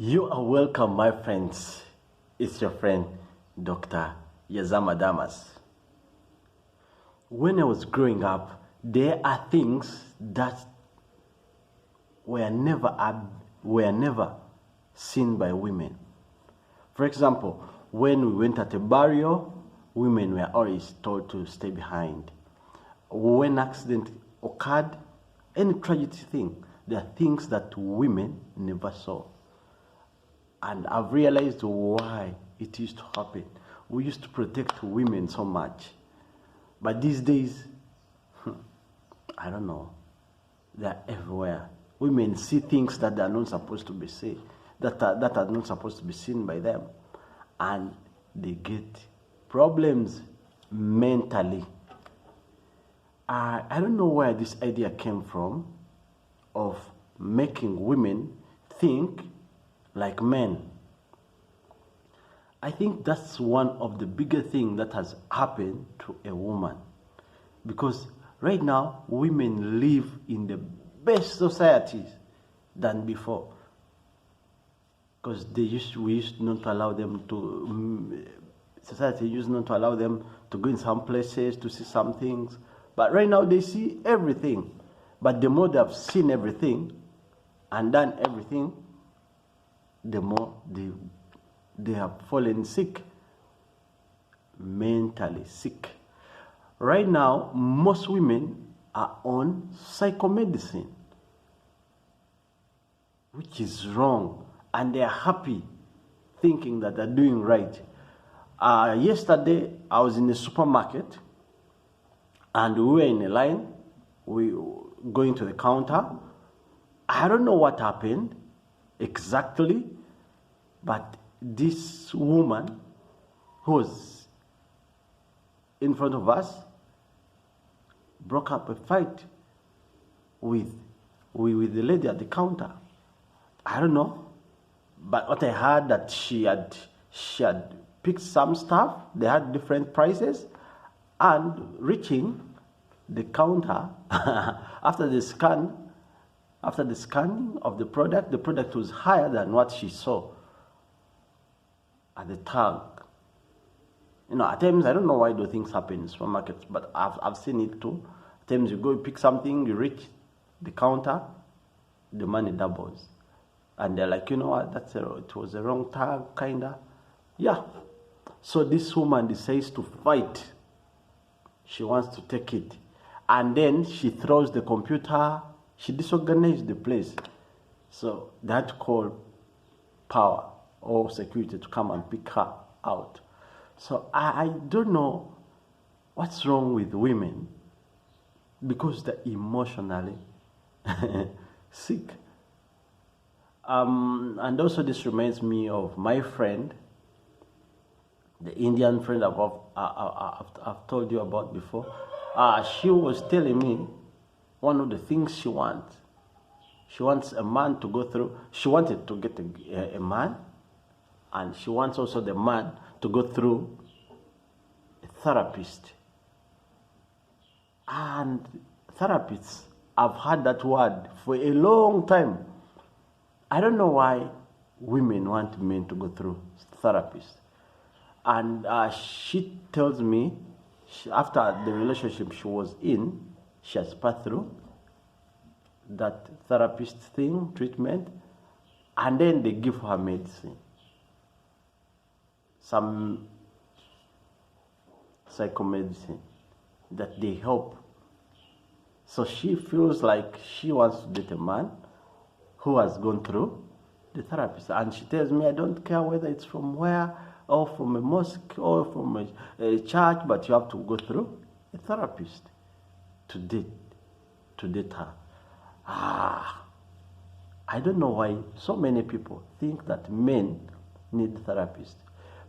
You are welcome, my friends. It's your friend, Dr. Yazama Damas. When I was growing up, there are things that were never seen by women. For example, when we went at a burial, women were always told to stay behind. When accident occurred, any tragedy thing, there are things that women never saw. And I've realized why it used to happen. We used to protect women so much. But these days, I don't know, they're everywhere. Women see things that they are not supposed to be seen, that are not supposed to be seen by them. And they get problems mentally. I don't know where this idea came from of making women think like men. I think that's one of the bigger things that has happened to a woman. Because right now, women live in the best societies than before. Because we used not to allow them to, society used not to allow them to go in some places to see some things. But right now they see everything. But the more they've seen everything and done everything, the more they have fallen sick, mentally sick. Right now, most women are on psychomedicine, which is wrong, and they are happy thinking that they're doing right. Yesterday, I was in the supermarket, and we were in a line. We were going to the counter. I don't know what happened exactly, but this woman who was in front of us broke up a fight with the lady at the counter. I don't know, but what I heard that she had picked some stuff. They had different prices, and reaching the counter after the scanning of the product was higher than what she saw at the tag. You know, at times, I don't know why those things happen in supermarkets, but I've seen it too. At times you go, you pick something, you reach the counter, the money doubles. And they're like, you know what, it was a wrong tag, kinda. Yeah. So this woman decides to fight. She wants to take it. And then she throws the computer. She disorganized the place. So they had to call power or security to come and pick her out. So I don't know what's wrong with women, because they're emotionally sick. And also this reminds me of my friend, the Indian friend I've told you about before. She was telling me one of the things she wants. She wants a man to go through. She wanted to get a man, and she wants also the man to go through a therapist. And therapists, I've heard that word for a long time. I don't know why women want men to go through therapists. And she tells me, after the relationship she was in, she has passed through that therapist thing, treatment, and then they give her medicine. Some psychomedicine that they help. So she feels like she wants to date a man who has gone through the therapist. And she tells me, I don't care whether it's from where, or from a mosque, or from a church, but you have to go through a therapist to date her. I don't know why so many people think that men need therapists.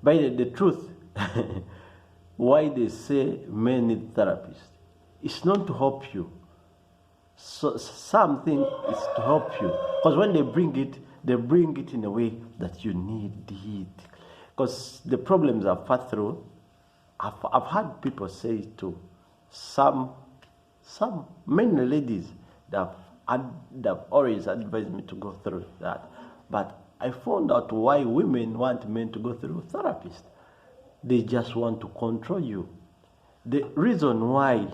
But the truth, why they say men need therapists, it's not to help you. So something is to help you. Because when they bring it in a way that you need it. Because the problems I've passed through, I've had people say it too. Some many ladies that have always advised me to go through that. But I found out why women want men to go through therapists. They just want to control you. The reason why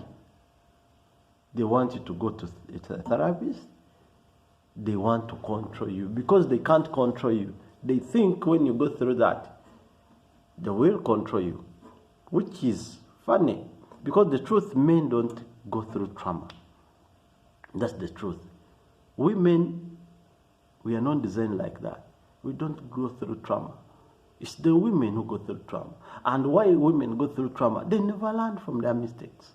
they want you to go to a therapist, they want to control you because they can't control you. They think when you go through that, they will control you, which is funny because the truth, men don't go through trauma. That's the truth. Women, we are not designed like that. We don't go through trauma. It's the women who go through trauma. And why women go through trauma? They never learn from their mistakes.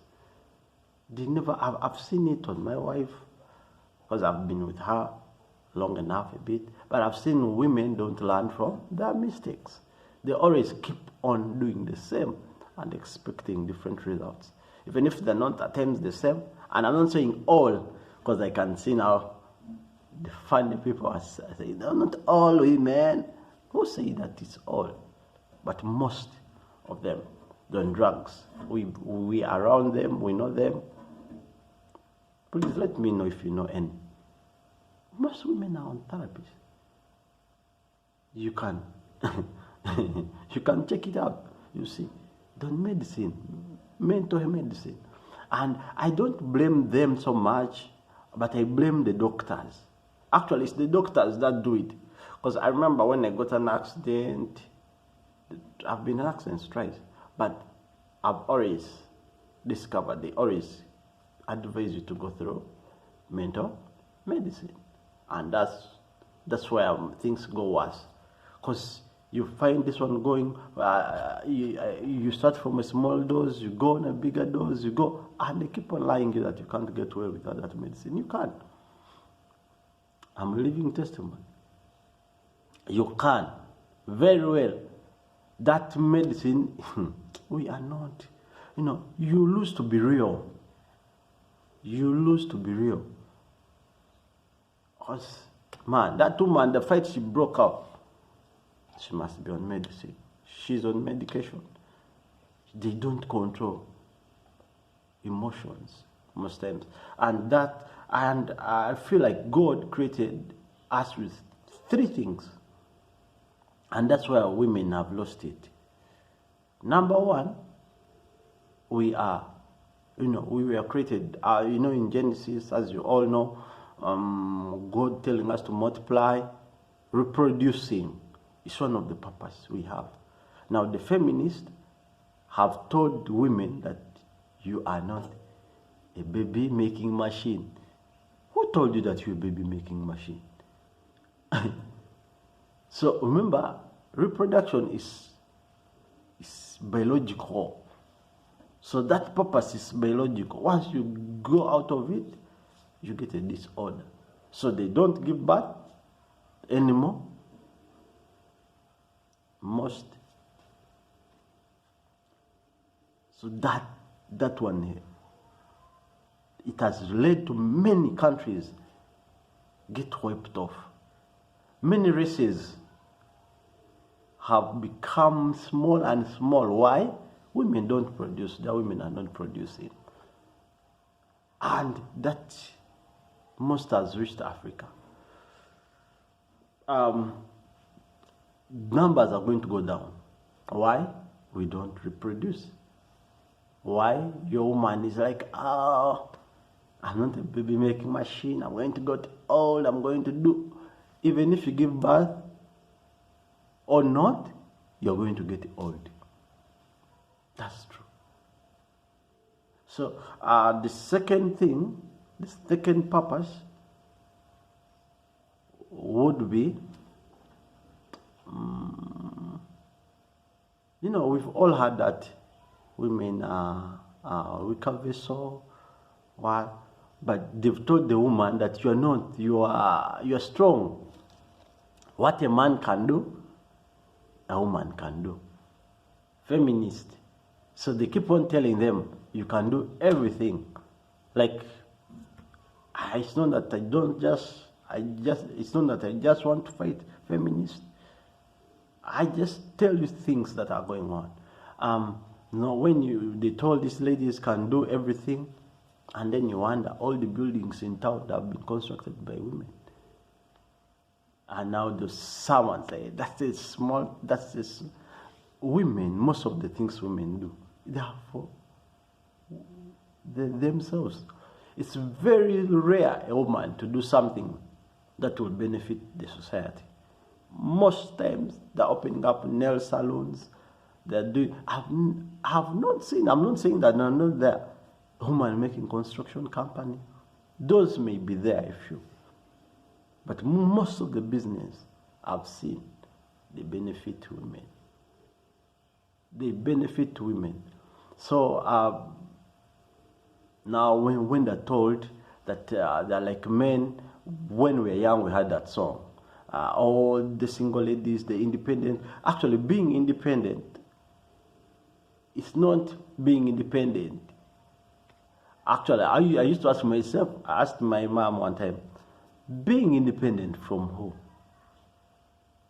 They never. I've seen it on my wife because I've been with her long enough a bit. But I've seen women don't learn from their mistakes. They always keep on doing the same and expecting different results, even if they're not at times the same. And I'm not saying all, because I can see now the funny people are saying, no, not all women. Who say that it's all? But most of them, they're on drugs. We are around them, we know them. Please let me know if you know any. Most women are on therapy. You can, you can check it out. You see, the medicine, mental medicine. And I don't blame them so much, but I blame the doctors. Actually, it's the doctors that do it. Because I remember when I got an accident, I've been in accidents twice, but I've always discovered, they always advise you to go through mental medicine. And that's where things go worse. Because you find this one going, you start from a small dose, you go on a bigger dose, you go, and they keep on lying you that you can't get well without that medicine. You can't. I'm a living testimony. You can, very well. That medicine, we are not, you lose to be real. You lose to be real. Because, man, that woman, the fight she broke out, she must be on medicine. She's on medication. They don't control emotions most times. And I feel like God created us with three things. And that's why women have lost it. Number one, we were created, in Genesis, as you all know, God telling us to multiply, reproducing is one of the purposes we have. Now, the feminists have told women that you are not a baby-making machine. Who told you that you're a baby-making machine? So remember, reproduction is biological. So that purpose is biological. Once you go out of it, you get a disorder. So they don't give birth anymore. Most. So that one here, it has led to many countries get wiped off. Many races have become small and small. Why? Women don't produce. The women are not producing. And that most has reached Africa. Numbers are going to go down. Why? We don't reproduce. Why? Your woman is like, I'm not a baby-making machine. I'm going to get old. I'm going to do. Even if you give birth or not, you're going to get old. That's true. So the second thing, the second purpose would be, we've all heard that women are weaker vessel, but they've told the woman that you're not, you're strong. What a man can do, a woman can do. Feminist. So they keep on telling them, you can do everything. Like, it's not that it's not that I just want to fight feminists. I just tell you things that are going on. When they told these ladies can do everything, and then you wonder all the buildings in town that have been constructed by women. And now the someone say that's this women, most of the things women do, they are for themselves. It's very rare a woman to do something that will benefit the society. Most times they're opening up nail salons, they're doing, I'm not saying that they're not there. Woman making construction company, those may be there a few. But most of the business I've seen, they benefit women. They benefit women. So now when they're told that they're like men, when we were young, we had that song. All the single ladies, the independent. Actually, being independent is not being independent. Actually, I used to ask myself, I asked my mom one time, being independent from who?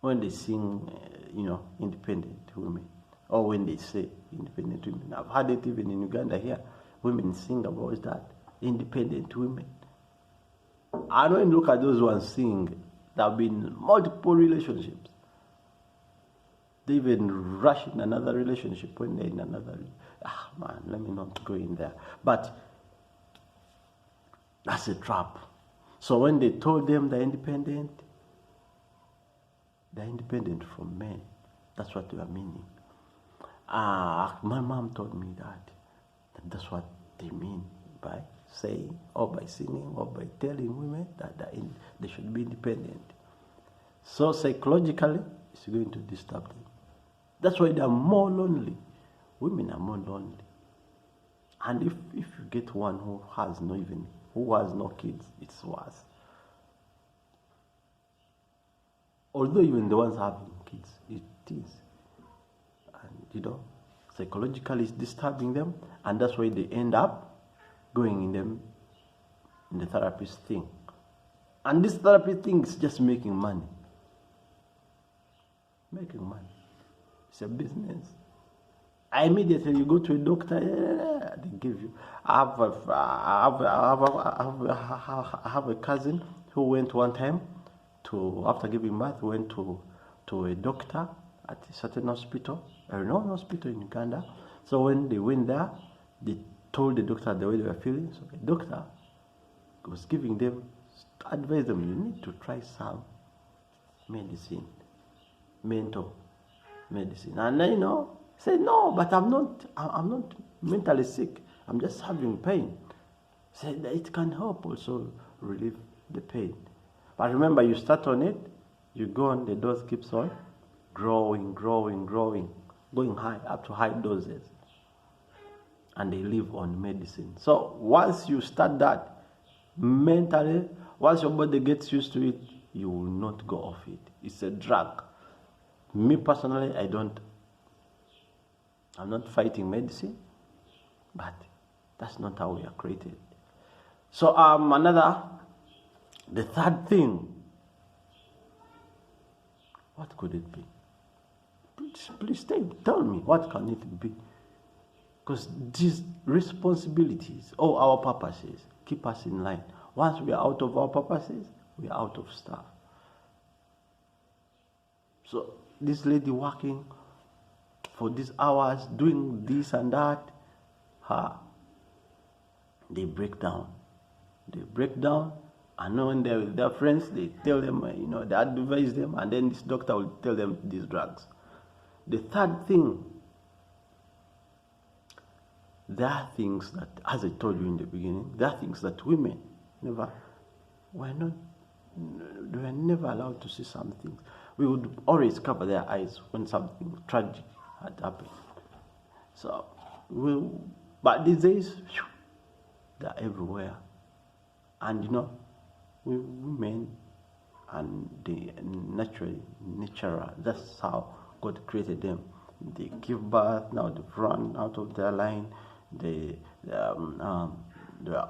When they sing, independent women, or when they say independent women. I've had it even in Uganda here. Women sing about that, independent women. And when you look at those ones sing, there have been multiple relationships. They even rush in another relationship when they're in another. Man, let me not go in there. But that's a trap. So when they told them they're independent from men. That's what they are meaning. My mom told me that that's what they mean by saying, or by singing, or by telling women that they should be independent. So psychologically, it's going to disturb them. That's why they are more lonely. Women are more lonely. And if you get one who has no kids, it's worse. Although even the ones having kids, it is. And psychologically it's disturbing them, and that's why they end up going in the therapist thing. And this therapy thing is just making money. Making money. It's a business. Immediately you go to a doctor, they give you. I have a cousin who went one time after giving birth, went to a doctor at a certain hospital, a renowned hospital in Uganda. So when they went there, they told the doctor the way they were feeling. So the doctor was giving them, advised them, you need to try some medicine, mental medicine. And say, no, but I'm not mentally sick. I'm just having pain. Say that it can help also relieve the pain. But remember, you start on it, you go on, the dose keeps on growing, going high, up to high doses. And they live on medicine. So once you start that mentally, once your body gets used to it, you will not go off it. It's a drug. Me personally, I'm not fighting medicine, but that's not how we are created. So the third thing, what could it be? Please tell me, what can it be? Because these responsibilities, or our purposes, keep us in line. Once we are out of our purposes, we are out of stuff. So this lady working for these hours, doing this and that, they break down. And when they're with their friends, they tell them, they advise them, and then this doctor will tell them these drugs. The third thing, there are things that, as I told you in the beginning, there are things that women were never allowed to see some things. We would always cover their eyes when something tragic had happened. So, but these days, they're everywhere. And women, and they natural, that's how God created them. They give birth, now they've run out of their line, they are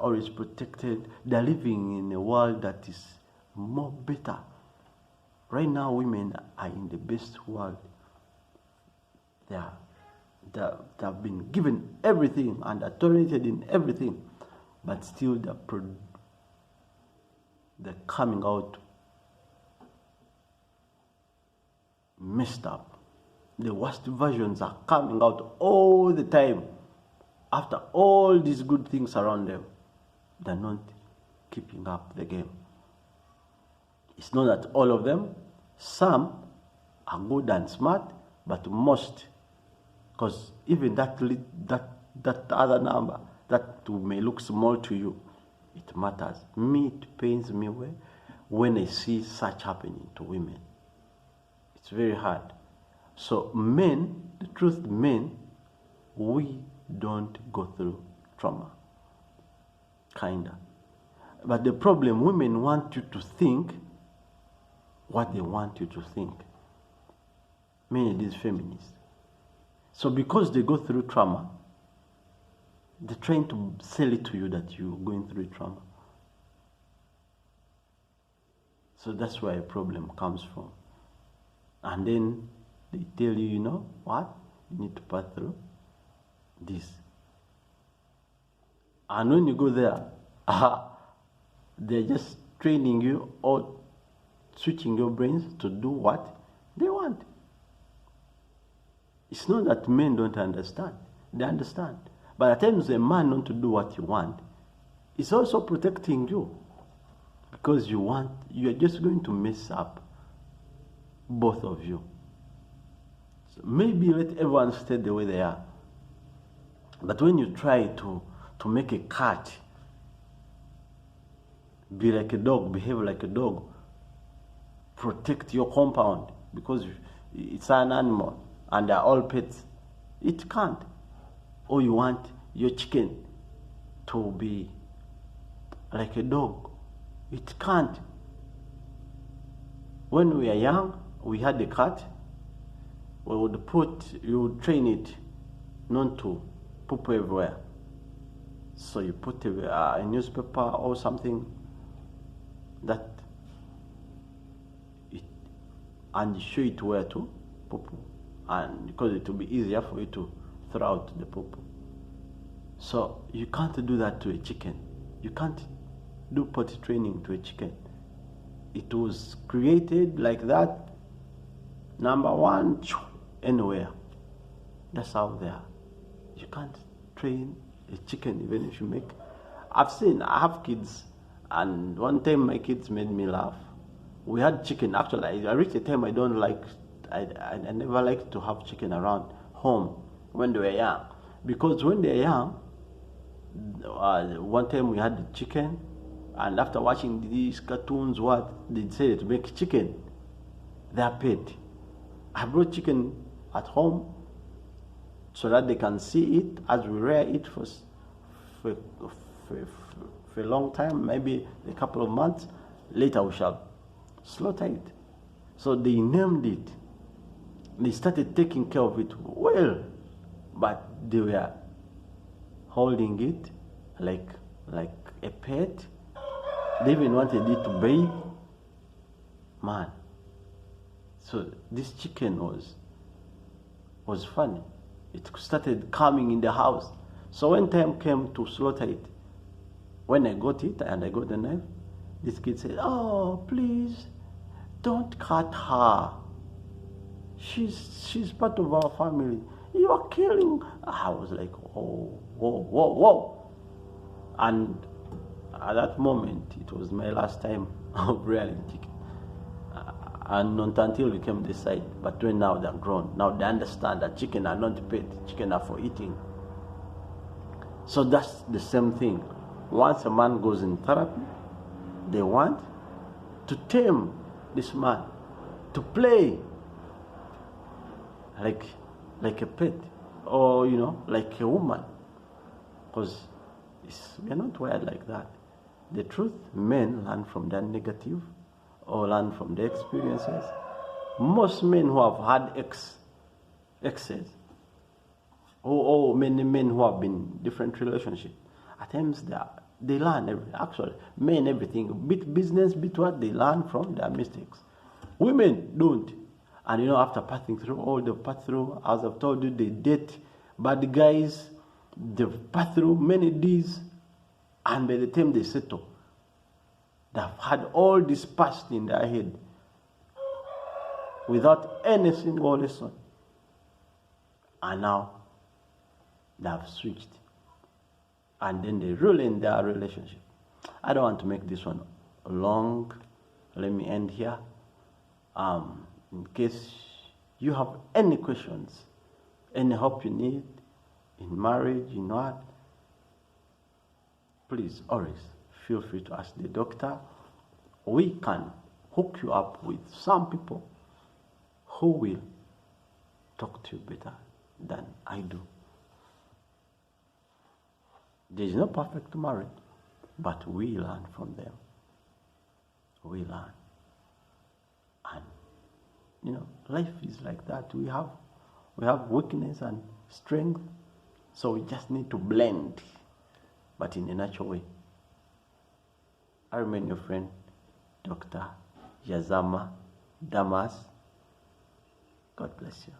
always protected. They're living in a world that is more better. Right now, women are in the best world. They have been given everything and are tolerated in everything, but still they're coming out messed up. The worst versions are coming out all the time. After all these good things around them, they're not keeping up the game. It's not that all of them, some are good and smart, but most, because even that other number that may look small to you, it matters. It pains me when I see such happening to women. It's very hard. So men, the truth, men, we don't go through trauma. Kinda. But the problem, women want you to think what they want you to think. Many these feminists. So because they go through trauma, they're trying to sell it to you that you're going through trauma. So that's where a problem comes from. And then they tell you, you know what? You need to pass through this. And when you go there, they're just training you or switching your brains to do what they want. It's not that men don't understand. They understand. But at times a man not to do what you want, it's also protecting you. Because you're just going to mess up both of you. So maybe let everyone stay the way they are. But when you try to make a cat be like a dog, behave like a dog, protect your compound because it's an animal and they're all pets, it can't. Or you want your chicken to be like a dog, it can't. When we were young, we had a cat. You would train it not to poop everywhere. So you put a newspaper or something that and you show it where to poop, and because it will be easier for you to throw out the poop. So you can't do that to a chicken. You can't do potty training to a chicken. It was created like that. Number one, anywhere. That's how they are. You can't train a chicken even if you make. I have kids, and one time my kids made me laugh. We had chicken. Actually, I reached a time I never liked to have chicken around home when they were young. Because when they're young, one time we had chicken, and after watching these cartoons, they decided to make chicken their pet. I brought chicken at home so that they can see it as we rear it for a long time, maybe a couple of months. Later we shall slaughter it. So they named it. They started taking care of it well, but they were holding it like a pet. They even wanted it to bathe. Man. So this chicken was funny. It started coming in the house. So when time came to slaughter it, when I got it and I got the knife, this kid said, "Oh, please, don't cut her. She's part of our family. You are killing." I was like, "Oh, whoa." And at that moment, it was my last time of rearing chicken. And not until we came this side. But when now they're grown, now they understand that chicken are not pet, chicken are for eating. So that's the same thing. Once a man goes in therapy, they want to tame this man, to play like a pet, or like a woman, because we're not wired like that. The truth, men learn from their negative or learn from their experiences. Most men who have had exes, or many men who have been in different relationships, at times they learn everything. Actually, men, everything, bit business, bit what, they learn from their mistakes. Women don't. And after passing through all they've passed through, as I've told you, they date bad guys, they've passed through many D's, and by the time they settle, they've had all this past in their head. without any single lesson. And now they have switched. And then they ruin their relationship. I don't want to make this one long. Let me end here. In case you have any questions, any help you need in marriage, in what, please always feel free to ask the doctor. We can hook you up with some people who will talk to you better than I do. There is no perfect marriage, but we learn from them. We learn. And life is like that. We have weakness and strength, so we just need to blend, but in a natural way. I remain your friend, Dr. Yazama Damas. God bless you.